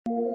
Welcome,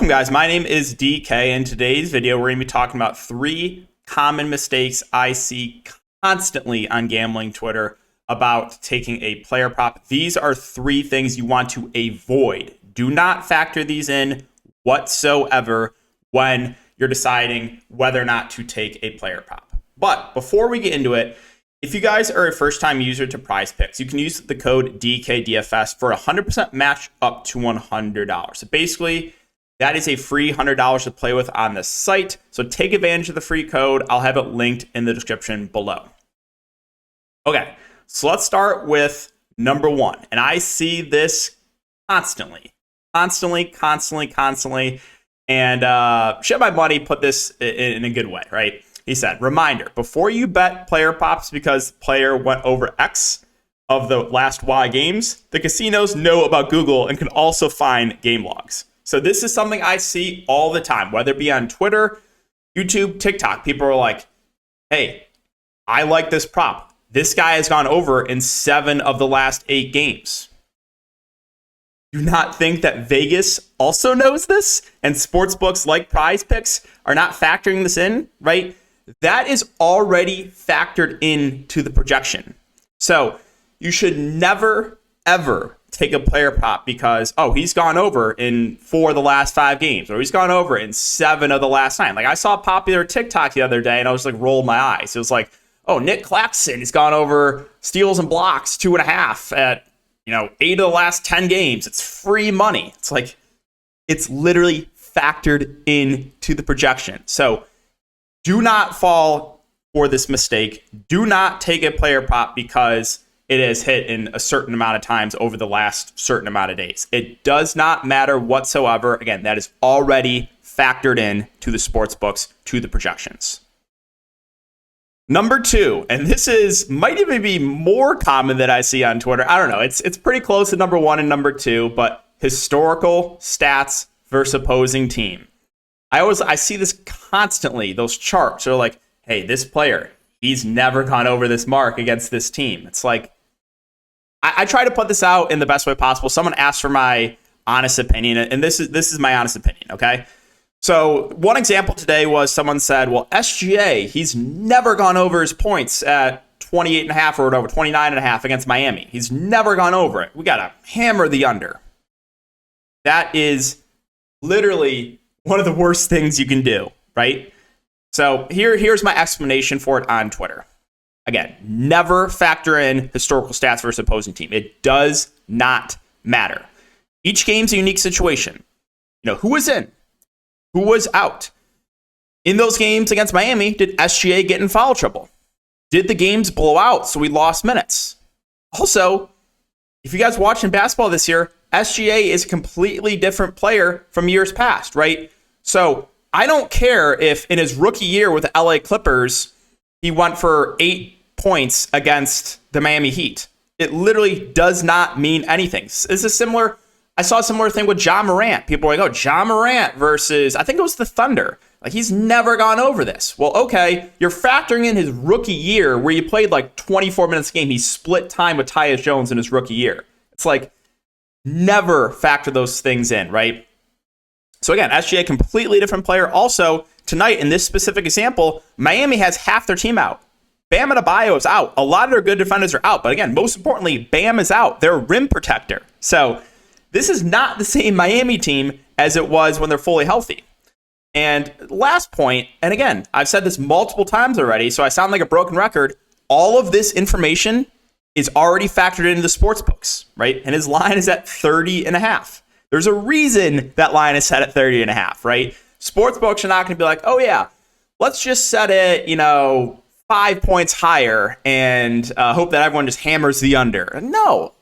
guys. My name is DK. In today's video, we're going to be talking about 3 common mistakes I see constantly on gambling Twitter about taking a player prop. These are 3 things you want to avoid. Do not factor these in whatsoever when you're deciding whether or not to take a player prop. But before we get into it, if you guys are a first-time user to Prizepicks, you can use the code DKDFS for 100% match up to $100. So basically, that is a free $100 to play with on the site. So take advantage of the free code. I'll have it linked in the description below. Okay, so let's start with number 1. And I see this constantly. And Shit My Money put this in a good way, right? He said, reminder, before you bet player props because player went over X of the last Y games, the casinos know about Google and can also find game logs. So this is something I see all the time, whether it be on Twitter, YouTube, TikTok. People are like, hey, I like this prop. This guy has gone over in 7 of the last 8 games. Do not think that Vegas also knows this and sportsbooks like Prizepicks are not factoring this in, right? That is already factored into the projection. So you should never, ever take a player prop because, oh, he's gone over in 4 of the last 5 games, or he's gone over in 7 of the last 9. Like, I saw a popular TikTok the other day, and I was like, rolled my eyes. It was like, oh, Nick Claxton has gone over steals and blocks 2.5 at, 8 of the last 10 games. It's free money. It's like, it's literally factored into the projection. So do not fall for this mistake. Do not take a player prop because it has hit in a certain amount of times over the last certain amount of days. It does not matter whatsoever. Again, that is already factored in to the sports books, to the projections. Number 2, and this might even be more common than I see on Twitter. I don't know. It's pretty close to number 1 and number 2, but historical stats versus opposing team. I see this constantly. Those charts are like, hey, this player, he's never gone over this mark against this team. It's like, I try to put this out in the best way possible. Someone asked for my honest opinion, and this is my honest opinion, okay? So one example today was someone said, well, SGA, he's never gone over his points at 28.5 or whatever, 29.5 against Miami. He's never gone over it. We got to hammer the under. That is literally one of the worst things you can do, right? So here's my explanation for it on Twitter. Again, never factor in historical stats versus opposing team. It does not matter. Each game's a unique situation. Who was in? Who was out? In those games against Miami, did SGA get in foul trouble? Did the games blow out so we lost minutes? Also, if you guys watching basketball this year, SGA is a completely different player from years past, right? So I don't care if in his rookie year with the LA Clippers, he went for 8 points against the Miami Heat. It literally does not mean anything. I saw a similar thing with Ja Morant. People were like, oh, Ja Morant versus, I think it was the Thunder. Like, he's never gone over this. Well, okay, you're factoring in his rookie year where he played like 24 minutes a game. He split time with Tyus Jones in his rookie year. It's like, never factor those things in, right? So again, SGA, completely different player. Also, tonight, in this specific example, Miami has half their team out. Bam Adebayo is out. A lot of their good defenders are out. But again, most importantly, Bam is out. They're a rim protector. So this is not the same Miami team as it was when they're fully healthy. And last point, and again, I've said this multiple times already, so I sound like a broken record. All of this information is already factored into the sports books, right? And his line is at 30.5. There's a reason that line is set at 30.5, right? Sports books are not going to be like, oh yeah, let's just set it, 5 points higher and hope that everyone just hammers the under. No.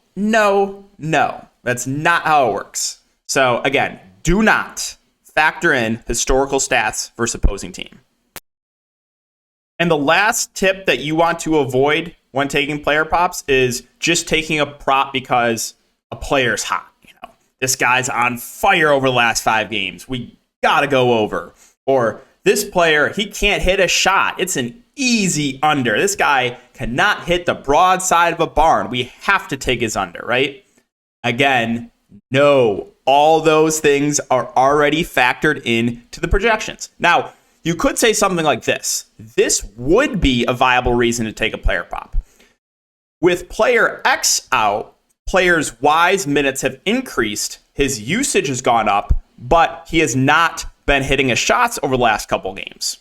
That's not how it works. So again, do not factor in historical stats versus opposing team. And the last tip that you want to avoid when taking player props is just taking a prop because a player's hot. this guy's on fire over the last 5 games. We got to go over. Or this player, he can't hit a shot. It's an easy under. This guy cannot hit the broad side of a barn. We have to take his under, right? Again, no. All those things are already factored into the projections. Now, you could say something like this. This would be a viable reason to take a player pop. With player X out, players Y's minutes have increased, his usage has gone up, but he has not been hitting his shots over the last couple games.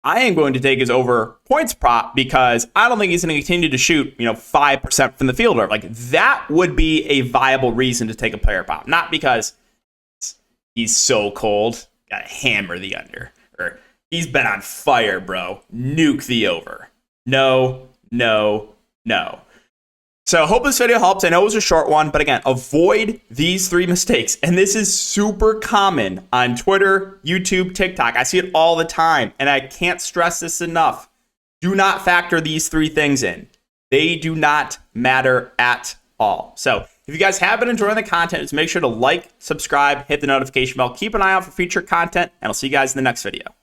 I am going to take his over points prop because I don't think he's going to continue to shoot, 5% from the field. Like, that would be a viable reason to take a player pop. Not because he's so cold, gotta hammer the under. Or he's been on fire, bro, nuke the over. No. So I hope this video helps. I know it was a short one, but again, avoid these 3 mistakes. And this is super common on Twitter, YouTube, TikTok. I see it all the time, and I can't stress this enough. Do not factor these 3 things in. They do not matter at all. So if you guys have been enjoying the content, just make sure to like, subscribe, hit the notification bell, keep an eye out for future content, and I'll see you guys in the next video.